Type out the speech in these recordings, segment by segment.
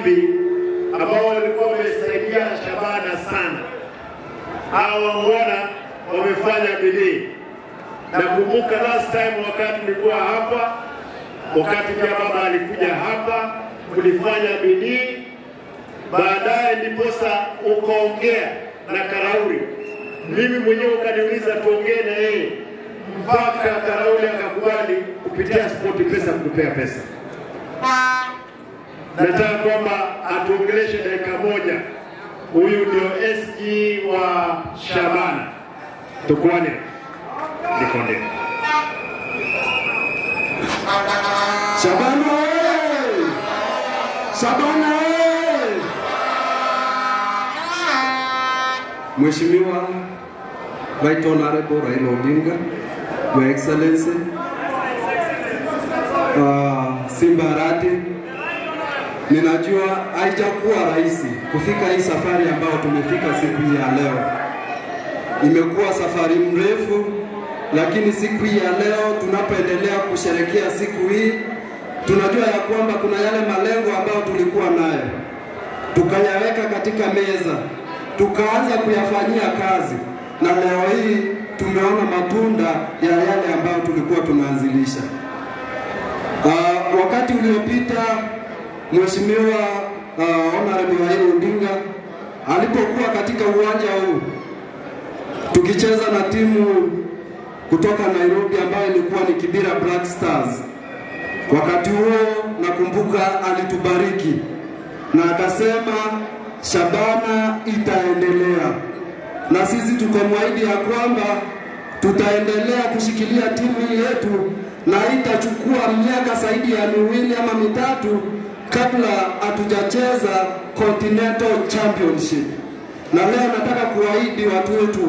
Kambi ambao walikuwa wamesaidia Shabana sana. Hawa wangwana wamefanya bidii. Nakumbuka last time wakati nilikuwa hapa, wakati pia baba alikuja hapa, kulifanya bidii. Baadaye ndiposa ukaongea na Karauri. Mimi mwenyewe ukaniuliza tuongee na yeye, mpaka Karauri akakubali kupitia SportPesa kutupea pesa. Nataka kwamba atuongeleshe dakika moja. Huyu ndio SG wa Shabana. Tukwane. Nikonde. Shabana! Shabana! Mheshimiwa Right Honorable Raila Odinga, Your Excellency, Simba Arati, ninajua haijakuwa rahisi kufika hii safari ambayo tumefika siku hii ya leo. Imekuwa safari mrefu, lakini siku hii ya leo tunapoendelea kusherehekea siku hii, tunajua ya kwamba kuna yale malengo ambayo tulikuwa nayo, tukayaweka katika meza, tukaanza kuyafanyia kazi, na leo hii tumeona matunda ya yale ambayo tulikuwa tunaanzilisha. Wakati uliopita Mheshimiwa Honorable Raila Odinga alipokuwa katika uwanja huu tukicheza na timu kutoka Nairobi ambayo ilikuwa ni Kibera Black Stars, wakati huo nakumbuka alitubariki na akasema Shabana itaendelea, na sisi tukamwahidi ya kwamba tutaendelea kushikilia timu yetu na itachukua miaka zaidi ya 2 ama 3 kabla hatujacheza Continental Championship. Na leo nataka kuahidi watu wetu,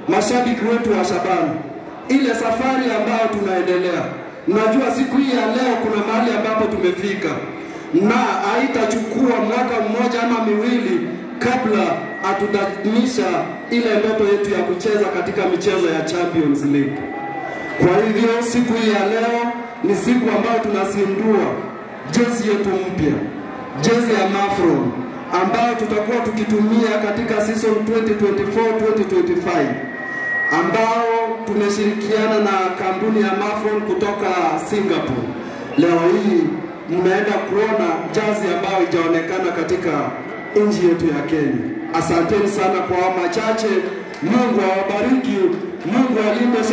mashabiki wetu wa Shabana, ile safari ambayo tunaendelea, najua siku hii ya leo kuna mahali ambapo tumefika, na haitachukua mwaka mmoja ama 2 kabla hatutamisha ile ndoto yetu ya kucheza katika michezo ya Champions League. Kwa hivyo siku hii ya leo ni siku ambayo tunazindua jezi yetu mpya, jezi ya Mafron, ambayo tutakuwa tukitumia katika season 2024-2025, ambao tumeshirikiana na kampuni ya Mafron kutoka Singapore. Leo hii mnaenda kuona jezi ambayo ijaonekana katika nchi yetu ya Kenya. Asanteni sana kwa machache. Mungu awabariki, Mungu alinde.